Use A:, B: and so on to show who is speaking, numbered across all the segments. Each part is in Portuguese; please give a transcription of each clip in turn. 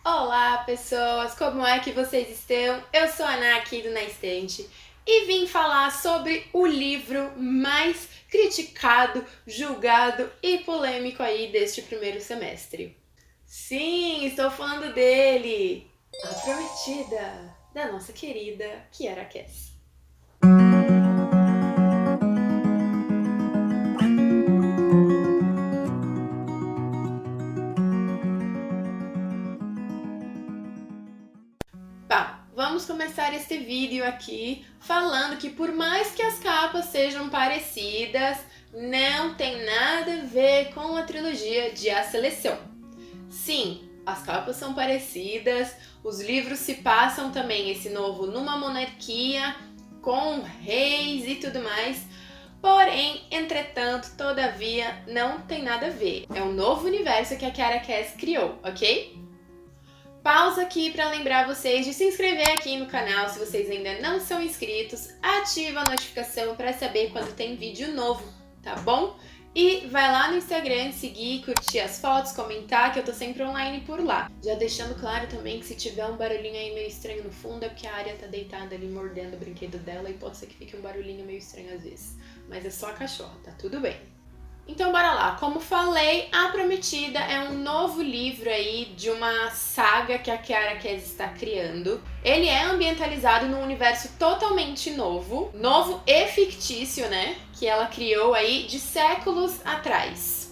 A: Olá, pessoas! Como é que vocês estão? Eu sou a Ana aqui do Na Estante e vim falar sobre o livro mais criticado, julgado e polêmico aí deste primeiro semestre. Sim, estou falando dele! A Prometida, da nossa querida Kiara Cass. Vamos começar este vídeo aqui falando que por mais que as capas sejam parecidas, não tem nada a ver com a trilogia de A Seleção. Sim, as capas são parecidas, os livros se passam também esse novo numa monarquia, com reis e tudo mais, porém, entretanto, todavia, não tem nada a ver. É um novo universo que a Kiara Cass criou, ok? Pausa aqui para lembrar vocês de se inscrever aqui no canal se vocês ainda não são inscritos, ativa a notificação para saber quando tem vídeo novo, tá bom? E vai lá no Instagram seguir, curtir as fotos, comentar que eu tô sempre online por lá. Já deixando claro também que se tiver um barulhinho aí meio estranho no fundo é porque a Arya tá deitada ali mordendo o brinquedo dela e pode ser que fique um barulhinho meio estranho às vezes. Mas é só a cachorra, tá tudo bem. Então bora lá, como falei, A Prometida é um novo livro aí de uma saga que a Kiara Cass está criando. Ele é ambientalizado num universo totalmente novo e fictício, né? Que ela criou aí de séculos atrás.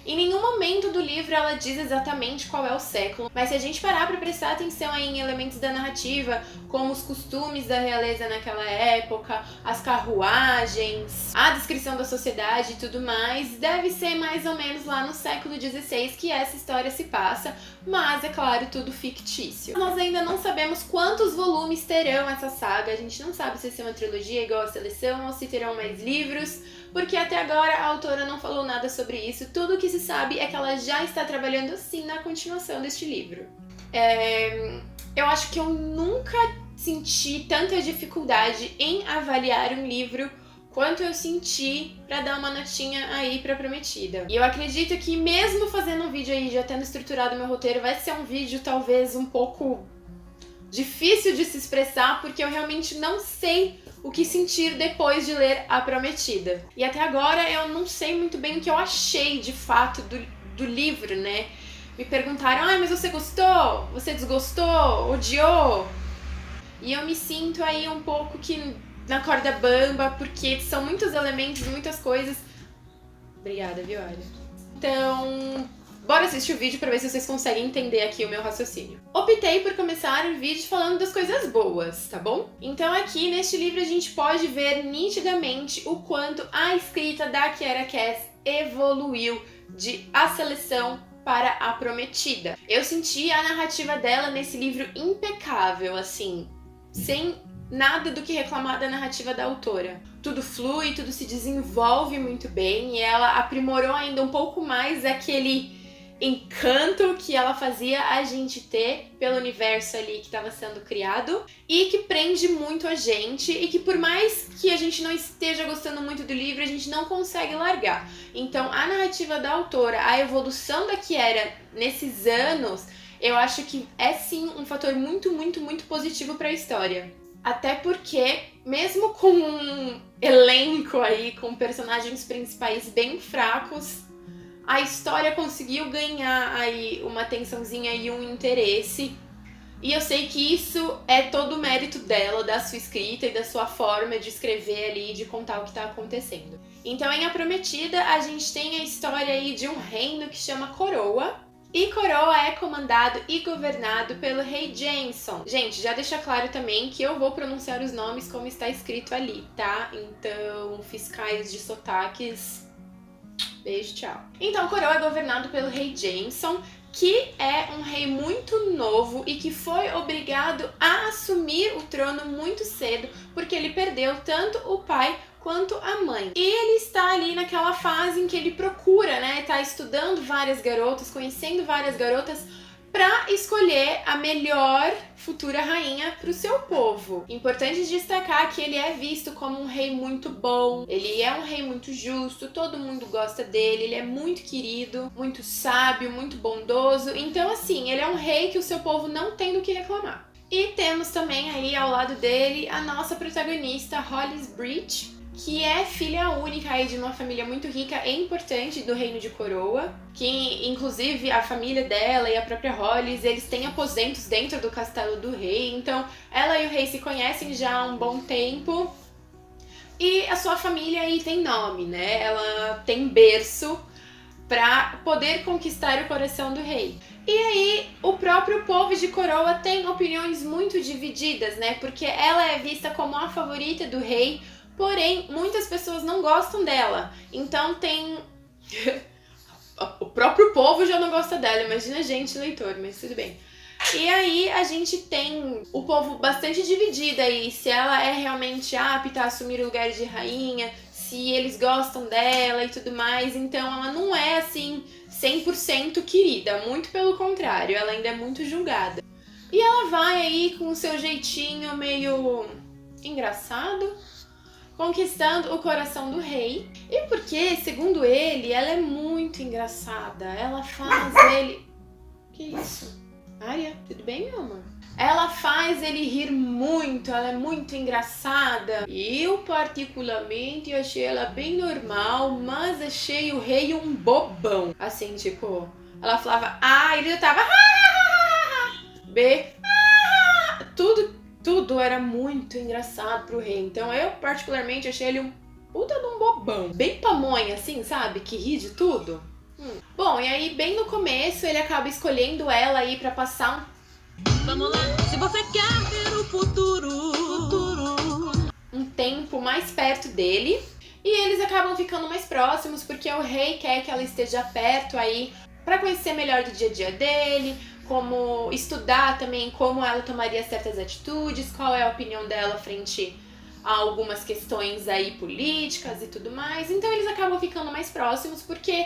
A: Em nenhum momento do livro ela diz exatamente qual é o século, mas se a gente parar para prestar atenção aí em elementos da narrativa, como os costumes da realeza naquela época, as carruagens, a descrição da sociedade e tudo mais, deve ser mais ou menos lá no século XVI que essa história se passa, mas é claro, tudo fictício. Nós ainda não sabemos quantos volumes terão essa saga, a gente não sabe se vai ser uma trilogia igual a Seleção ou se terão mais livros, porque até agora a autora não falou nada sobre isso. Tudo que se sabe é que ela já está trabalhando sim na continuação deste livro. Eu acho que eu nunca senti tanta dificuldade em avaliar um livro quanto eu senti para dar uma notinha aí pra Prometida. E eu acredito que mesmo fazendo um vídeo aí, já tendo estruturado meu roteiro, vai ser um vídeo talvez um pouco difícil de se expressar, porque eu realmente não sei o que sentir depois de ler A Prometida. E até agora eu não sei muito bem o que eu achei de fato do livro, né? Me perguntaram, mas você gostou? Você desgostou? Odiou? E eu me sinto aí um pouco que na corda bamba, porque são muitos elementos, muitas coisas. Obrigada, viu, Arya? Então, bora assistir o vídeo pra ver se vocês conseguem entender aqui o meu raciocínio. Optei por começar o vídeo falando das coisas boas, tá bom? Então aqui neste livro a gente pode ver nitidamente o quanto a escrita da Kiara Cass evoluiu de A Seleção para A Prometida. Eu senti a narrativa dela nesse livro impecável, assim, sem nada do que reclamar da narrativa da autora. Tudo flui, tudo se desenvolve muito bem e ela aprimorou ainda um pouco mais aquele encanto que ela fazia a gente ter pelo universo ali que estava sendo criado e que prende muito a gente e que por mais que a gente não esteja gostando muito do livro, a gente não consegue largar. Então a narrativa da autora, a evolução da Kiara nesses anos, eu acho que é sim um fator muito, muito, muito positivo para a história. Até porque, mesmo com um elenco aí, com personagens principais bem fracos, a história conseguiu ganhar aí uma atençãozinha e um interesse. E eu sei que isso é todo o mérito dela, da sua escrita e da sua forma de escrever ali, de contar o que tá acontecendo. Então, em A Prometida, a gente tem a história aí de um reino que chama Coroa. E Coroa é comandado e governado pelo rei Jameson. Gente, já deixa claro também que eu vou pronunciar os nomes como está escrito ali, tá? Então, fiscais de sotaques, beijo, tchau. Então, Coroa é governado pelo rei Jameson, que é um rei muito novo e que foi obrigado a assumir o trono muito cedo, porque ele perdeu tanto o pai quanto a mãe. E ele está ali naquela fase em que ele procura, né, tá estudando várias garotas, conhecendo várias garotas para escolher a melhor futura rainha para o seu povo. Importante destacar que ele é visto como um rei muito bom, ele é um rei muito justo, todo mundo gosta dele, ele é muito querido, muito sábio, muito bondoso. Então, assim, ele é um rei que o seu povo não tem do que reclamar. E temos também aí ao lado dele a nossa protagonista, Hollis Breach, que é filha única aí de uma família muito rica e importante do Reino de Coroa, que inclusive a família dela e a própria Hollis, eles têm aposentos dentro do castelo do rei, então ela e o rei se conhecem já há um bom tempo. E a sua família aí tem nome, né? Ela tem berço para poder conquistar o coração do rei. E aí, o próprio povo de Coroa tem opiniões muito divididas, né? Porque ela é vista como a favorita do rei, porém, muitas pessoas não gostam dela. Então tem... o próprio povo já não gosta dela, imagina a gente, leitor, mas tudo bem. E aí a gente tem o povo bastante dividido aí, se ela é realmente apta a assumir o lugar de rainha, se eles gostam dela e tudo mais. Então ela não é assim 100% querida, muito pelo contrário, ela ainda é muito julgada. E ela vai aí com o seu jeitinho meio engraçado, conquistando o coração do rei. E porque, segundo ele, ela é muito engraçada. Ela faz ele... Que isso? Arya, tudo bem, meu amor? Ela faz ele rir muito, ela é muito engraçada. Eu, particularmente, achei ela bem normal, mas achei o rei um bobão. Assim, tipo, ela falava A, ele tava B, tudo era muito engraçado pro rei. Então eu, particularmente, achei ele um puta de um bobão. Bem pamonha, assim, sabe? Que ri de tudo. Bom, e aí, bem no começo, ele acaba escolhendo ela aí pra passar
B: Vamos lá, se você quer ver o futuro,
A: um tempo mais perto dele. E eles acabam ficando mais próximos, porque o rei quer que ela esteja perto aí pra conhecer melhor do dia a dia dele, como estudar também como ela tomaria certas atitudes, qual é a opinião dela frente a algumas questões aí políticas e tudo mais. Então eles acabam ficando mais próximos porque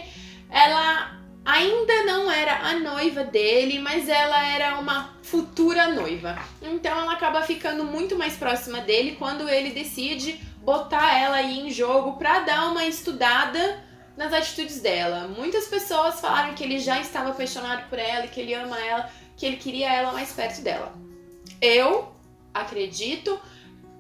A: ela ainda não era a noiva dele, mas ela era uma futura noiva. Então ela acaba ficando muito mais próxima dele quando ele decide botar ela aí em jogo pra dar uma estudada nas atitudes dela. Muitas pessoas falaram que ele já estava apaixonado por ela, que ele ama ela, que ele queria ela mais perto dela. Eu acredito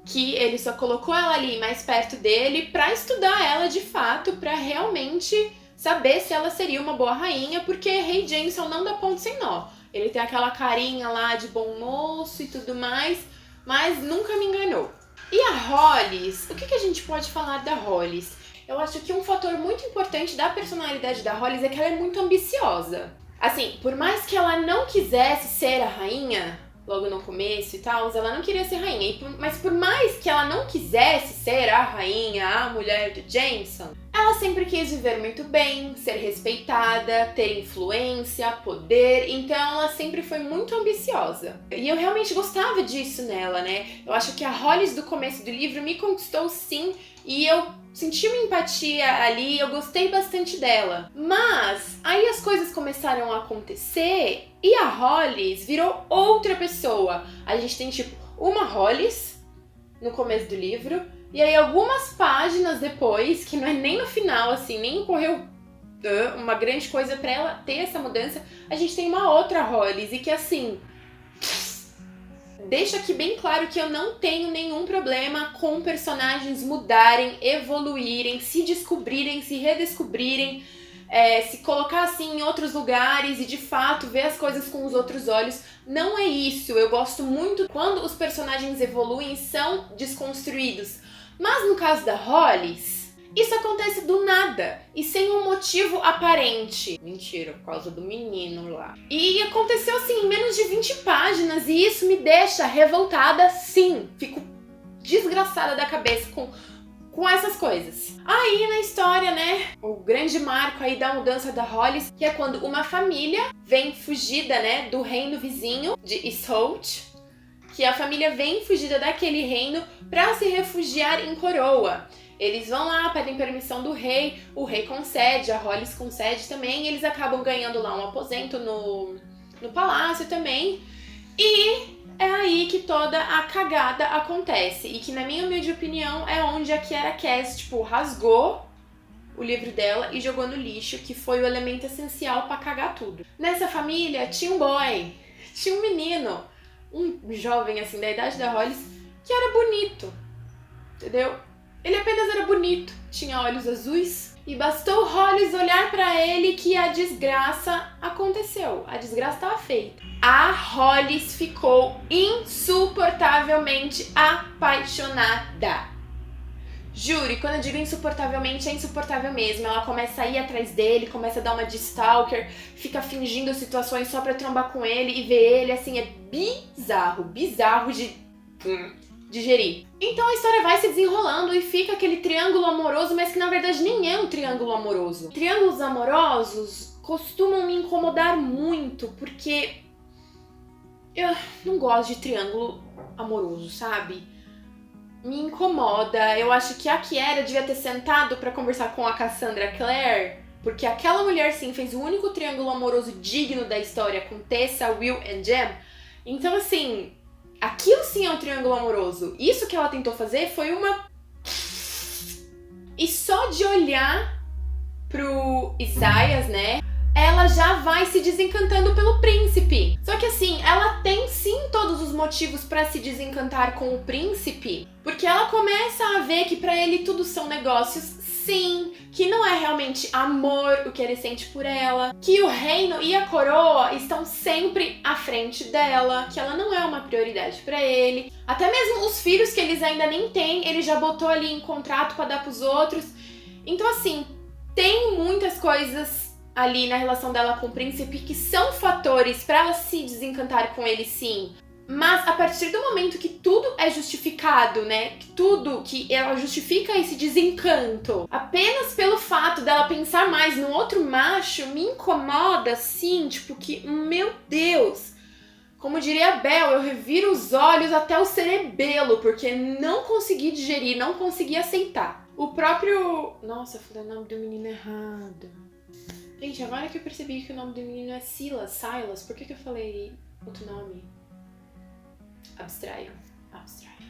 A: que ele só colocou ela ali mais perto dele pra estudar ela de fato, pra realmente saber se ela seria uma boa rainha, porque Rei Jameson não dá ponto sem nó. Ele tem aquela carinha lá de bom moço e tudo mais, mas nunca me enganou. E a Hollis, o que a gente pode falar da Hollis? Eu acho que um fator muito importante da personalidade da Hollis é que ela é muito ambiciosa. Assim, por mais que ela não quisesse ser a rainha, logo no começo e tal, ela não queria ser rainha. Mas por mais que ela não quisesse ser a rainha, a mulher de Jameson, ela sempre quis viver muito bem, ser respeitada, ter influência, poder. Então ela sempre foi muito ambiciosa. E eu realmente gostava disso nela, né? Eu acho que a Hollis do começo do livro me conquistou sim, e eu senti uma empatia ali, eu gostei bastante dela. Mas aí as coisas começaram a acontecer e a Hollis virou outra pessoa. A gente tem tipo uma Hollis no começo do livro, e aí algumas páginas depois, que não é nem no final, assim, nem ocorreu uma grande coisa pra ela ter essa mudança, a gente tem uma outra Hollis, e que assim... Deixo aqui bem claro que eu não tenho nenhum problema com personagens mudarem, evoluírem, se descobrirem, se redescobrirem, se colocar assim em outros lugares e de fato ver as coisas com os outros olhos. Não é isso, eu gosto muito quando os personagens evoluem e são desconstruídos. Mas no caso da Hollis, isso acontece do nada e sem um motivo aparente. Mentira, por causa do menino lá. E aconteceu assim em menos de 20 páginas e isso me deixa revoltada, sim. Fico desgraçada da cabeça com essas coisas. Aí na história, né, o grande marco aí da mudança da Hollis, que é quando uma família vem fugida, né, do reino vizinho de Isolde, que a família vem fugida daquele reino pra se refugiar em Coroa. Eles vão lá, pedem permissão do rei, o rei concede, a Hollis concede também, e eles acabam ganhando lá um aposento no palácio também. E é aí que toda a cagada acontece. E que, na minha humilde opinião, é onde a Kiera Cass, tipo, rasgou o livro dela e jogou no lixo, que foi o elemento essencial pra cagar tudo. Nessa família tinha um boy, tinha um menino, um jovem, assim, da idade da Hollis, que era bonito, entendeu? Ele apenas era bonito, tinha olhos azuis, e bastou Hollis olhar pra ele que a desgraça aconteceu. A desgraça estava feita. A Hollis ficou insuportavelmente apaixonada. Juro, e quando eu digo insuportavelmente, é insuportável mesmo. Ela começa a ir atrás dele, começa a dar uma de stalker, fica fingindo situações só pra trombar com ele e ver ele, assim, é bizarro de digerir. Então a história vai se desenrolando e fica aquele triângulo amoroso, mas que na verdade nem é um triângulo amoroso. Triângulos amorosos costumam me incomodar muito, porque eu não gosto de triângulo amoroso, sabe? Me incomoda. Eu acho que a Kiera devia ter sentado pra conversar com a Cassandra Clare, porque aquela mulher sim fez o único triângulo amoroso digno da história com Tessa, Will e Jem. Então assim, aquilo sim é um triângulo amoroso. Isso que ela tentou fazer foi uma... E só de olhar pro Isaias, né, ela já vai se desencantando pelo príncipe. Só que assim, ela tem sim todos os motivos pra se desencantar com o príncipe, porque ela começa a ver que pra ele tudo são negócios, sim, que não é realmente amor o que ele sente por ela, que o reino e a coroa estão sempre à frente dela, que ela não é uma prioridade pra ele. Até mesmo os filhos que eles ainda nem têm, ele já botou ali em contrato pra dar pros outros. Então assim, tem muitas coisas ali na relação dela com o príncipe que são fatores pra ela se desencantar com ele, sim. Mas a partir do momento que tudo é justificado, né, que ela justifica esse desencanto apenas pelo fato dela pensar mais no outro macho, me incomoda, sim, tipo que, meu Deus, como diria a Bel, eu reviro os olhos até o cerebelo, porque não consegui digerir, não consegui aceitar. O próprio... Nossa, eu falei o nome do menino errado. Gente, agora que eu percebi que o nome do menino é Silas, por que eu falei outro nome? Abstraio.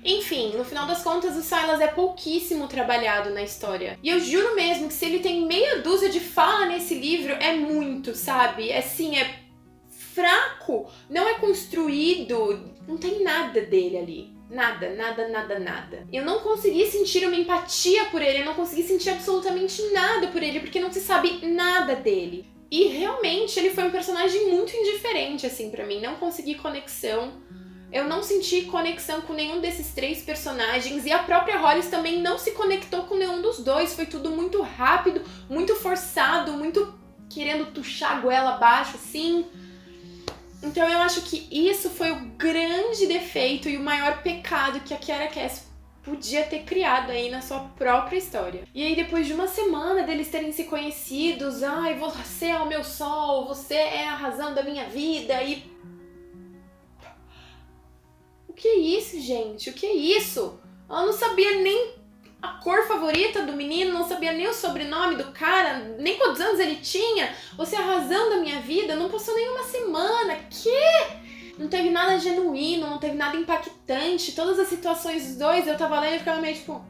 A: Enfim, no final das contas, o Silas é pouquíssimo trabalhado na história. E eu juro mesmo que se ele tem meia dúzia de fala nesse livro, é muito, sabe? Assim, é fraco, não é construído, não tem nada dele ali. Nada. Eu não consegui sentir uma empatia por ele, eu não consegui sentir absolutamente nada por ele, porque não se sabe nada dele. E realmente ele foi um personagem muito indiferente, assim, pra mim. Não consegui conexão. Eu não senti conexão com nenhum desses três personagens. E a própria Hollis também não se conectou com nenhum dos dois. Foi tudo muito rápido, muito forçado, muito querendo tuchar a goela abaixo, assim. Então eu acho que isso foi o grande defeito e o maior pecado que a Kiera Cass podia ter criado aí na sua própria história. E aí depois de uma semana deles terem se conhecidos, ai, você é o meu sol, você é a razão da minha vida e... O que é isso, gente? O que é isso? Ela não sabia nem a cor favorita do menino, não sabia nem o sobrenome do cara, nem quantos anos ele tinha. Você é a razão da minha vida, não passou nem uma semana. Que? Não teve nada genuíno, não teve nada impactante. Todas as situações dos dois, eu tava lendo e ficava meio tipo...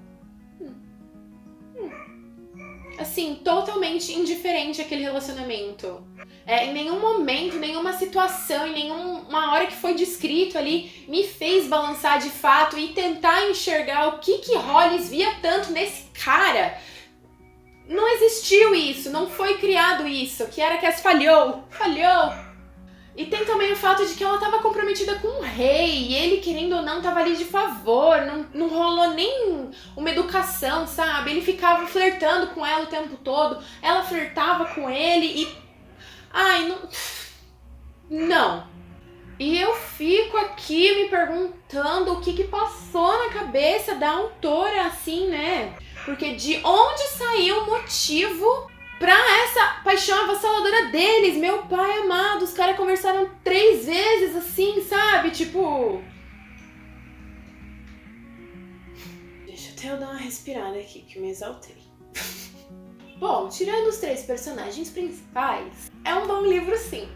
A: Assim, totalmente indiferente aquele relacionamento. Em nenhum momento, nenhuma situação, em nenhuma hora que foi descrito ali, me fez balançar de fato e tentar enxergar o que Hollis via tanto nesse cara. Não existiu isso, não foi criado isso. Kiera Cass falhou. E tem também o fato de que ela estava comprometida com o rei, e ele, querendo ou não, estava ali de favor, não rolou nem uma educação, sabe? Ele ficava flertando com ela o tempo todo, ela flertava com ele e... Ai, não. E eu fico aqui me perguntando o que passou na cabeça da autora, assim, né? Porque de onde saiu o motivo pra essa paixão avassaladora deles? Meu pai amado, os caras conversaram 3 vezes, assim, sabe? Tipo... Deixa até eu dar uma respirada aqui, que eu me exaltei. Bom, tirando os 3 personagens principais, é um bom livro sim.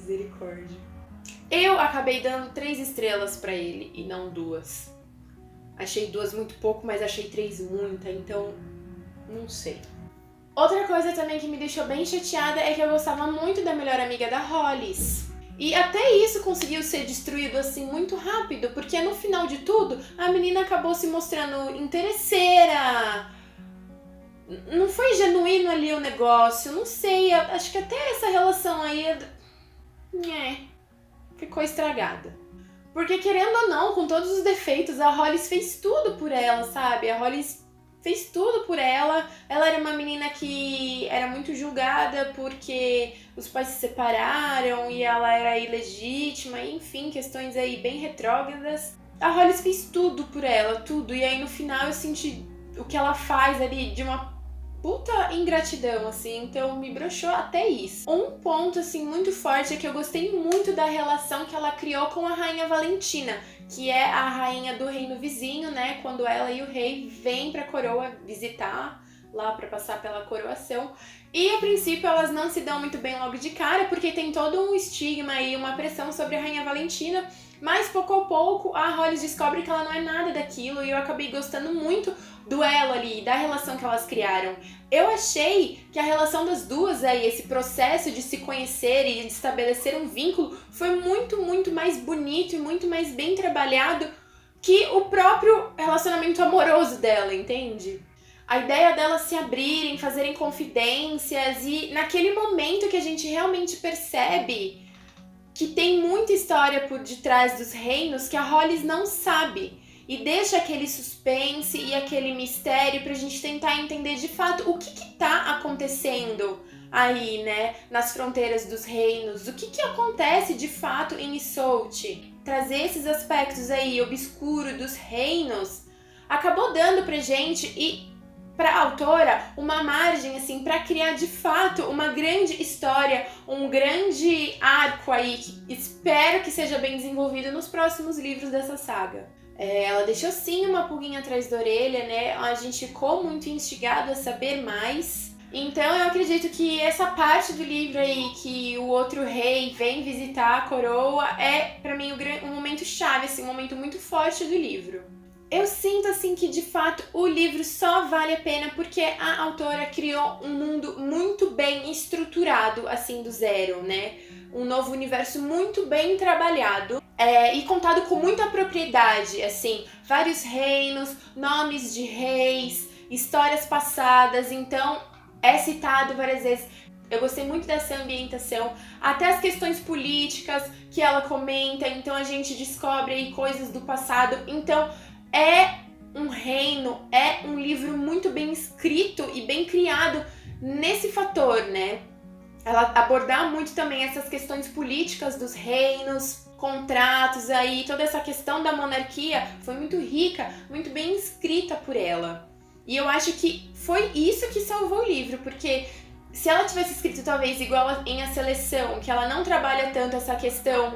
A: Misericórdia. Eu acabei dando 3 estrelas pra ele e não 2. Achei 2 muito pouco, mas achei 3 muita, então não sei. Outra coisa também que me deixou bem chateada é que eu gostava muito da melhor amiga da Hollis. E até isso conseguiu ser destruído assim muito rápido, porque no final de tudo, a menina acabou se mostrando interesseira. Não foi genuíno ali o negócio, não sei, acho que até essa relação aí ficou estragada. Porque querendo ou não, com todos os defeitos, a Hollis fez tudo por ela, sabe? A Hollis fez tudo por ela. Ela era uma menina que era muito julgada porque os pais se separaram e ela era ilegítima, enfim, questões aí bem retrógradas. A Hollis fez tudo por ela, tudo. E aí no final eu senti o que ela faz ali de uma puta ingratidão, assim, então me broxou até isso. Um ponto, assim, muito forte é que eu gostei muito da relação que ela criou com a Rainha Valentina, que é a rainha do reino vizinho, né, quando ela e o rei vêm pra coroa visitar lá pra passar pela coroação. E a princípio elas não se dão muito bem logo de cara, porque tem todo um estigma e uma pressão sobre a Rainha Valentina, mas pouco a pouco a Hollis descobre que ela não é nada daquilo e eu acabei gostando muito do elo ali, da relação que elas criaram. Eu achei que a relação das duas aí, esse processo de se conhecer e de estabelecer um vínculo, foi muito, muito mais bonito e muito mais bem trabalhado que o próprio relacionamento amoroso dela, entende? A ideia delas se abrirem, fazerem confidências e naquele momento que a gente realmente percebe que tem muita história por detrás dos reinos que a Hollis não sabe. E deixa aquele suspense e aquele mistério pra gente tentar entender de fato o que tá acontecendo aí, né, nas fronteiras dos reinos, o que acontece de fato em Isolde. Trazer esses aspectos aí obscuros dos reinos acabou dando pra gente e pra autora uma margem assim pra criar de fato uma grande história, um grande arco aí que espero que seja bem desenvolvido nos próximos livros dessa saga. Ela deixou sim uma pulguinha atrás da orelha, né? A gente ficou muito instigado a saber mais. Então eu acredito que essa parte do livro aí que o outro rei vem visitar a coroa é pra mim um momento chave, assim, um momento muito forte do livro. Eu sinto assim que de fato o livro só vale a pena porque a autora criou um mundo muito bem estruturado assim do zero, né? Um novo universo muito bem trabalhado e contado com muita propriedade, assim, vários reinos, nomes de reis, histórias passadas, então é citado várias vezes. Eu gostei muito dessa ambientação, até as questões políticas que ela comenta, então a gente descobre aí coisas do passado, então é um reino, é um livro muito bem escrito e bem criado nesse fator, né? Ela abordar muito também essas questões políticas dos reinos, contratos aí, toda essa questão da monarquia foi muito rica, muito bem escrita por ela. E eu acho que foi isso que salvou o livro, porque se ela tivesse escrito talvez igual em A Seleção, que ela não trabalha tanto essa questão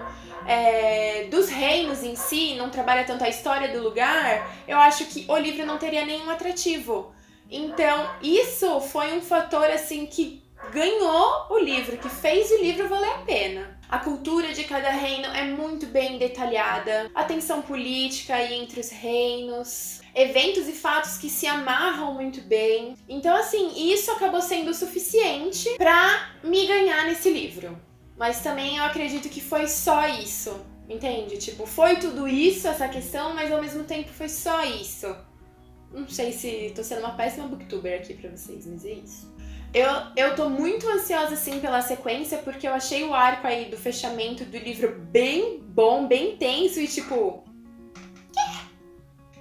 A: dos reinos em si, não trabalha tanto a história do lugar, eu acho que o livro não teria nenhum atrativo. Então, isso foi um fator assim que ganhou o livro, que fez o livro valer a pena. A cultura de cada reino é muito bem detalhada, a tensão política aí entre os reinos, eventos e fatos que se amarram muito bem. Então, assim, isso acabou sendo o suficiente pra me ganhar nesse livro. Mas também eu acredito que foi só isso, entende? Tipo, foi tudo isso, essa questão, mas ao mesmo tempo foi só isso. Não sei se tô sendo uma péssima booktuber aqui pra vocês, mas é isso. Eu tô muito ansiosa, assim, pela sequência, porque eu achei o arco aí do fechamento do livro bem bom, bem tenso e tipo...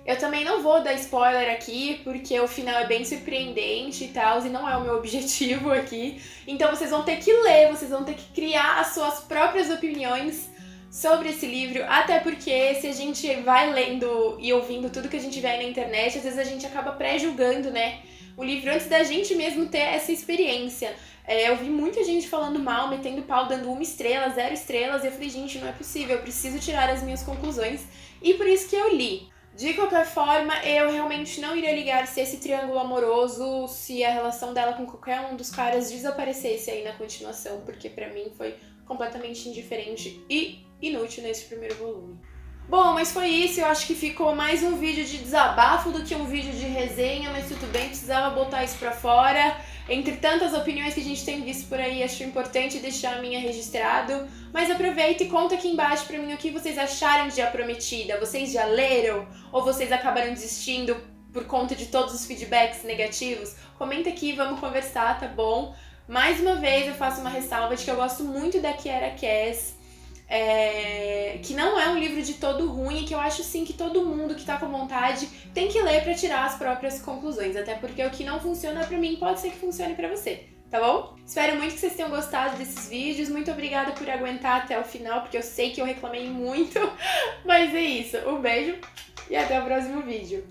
A: Eu também não vou dar spoiler aqui, porque o final é bem surpreendente e tal, e não é o meu objetivo aqui. Então vocês vão ter que ler, vocês vão ter que criar as suas próprias opiniões sobre esse livro, até porque se a gente vai lendo e ouvindo tudo que a gente vê aí na internet, às vezes a gente acaba pré-julgando, né, o livro antes da gente mesmo ter essa experiência. Eu vi muita gente falando mal, metendo pau, dando 1 estrela, 0 estrelas, e eu falei, gente, não é possível, eu preciso tirar as minhas conclusões, e por isso que eu li. De qualquer forma, eu realmente não iria ligar se esse triângulo amoroso, se a relação dela com qualquer um dos caras desaparecesse aí na continuação, porque pra mim foi completamente indiferente e inútil nesse primeiro volume. Bom, mas foi isso, eu acho que ficou mais um vídeo de desabafo do que um vídeo de resenha, mas tudo bem, precisava botar isso pra fora. Entre tantas opiniões que a gente tem visto por aí, acho importante deixar a minha registrado. Mas aproveita e conta aqui embaixo pra mim o que vocês acharam de A Prometida. Vocês já leram? Ou vocês acabaram desistindo por conta de todos os feedbacks negativos? Comenta aqui, vamos conversar, tá bom? Mais uma vez eu faço uma ressalva de que eu gosto muito da Kiera Cass. Que não é um livro de todo ruim e que eu acho sim que todo mundo que tá com vontade tem que ler pra tirar as próprias conclusões, até porque o que não funciona pra mim pode ser que funcione pra você, tá bom? Espero muito que vocês tenham gostado desses vídeos, muito obrigada por aguentar até o final, porque eu sei que eu reclamei muito, mas é isso, um beijo e até o próximo vídeo.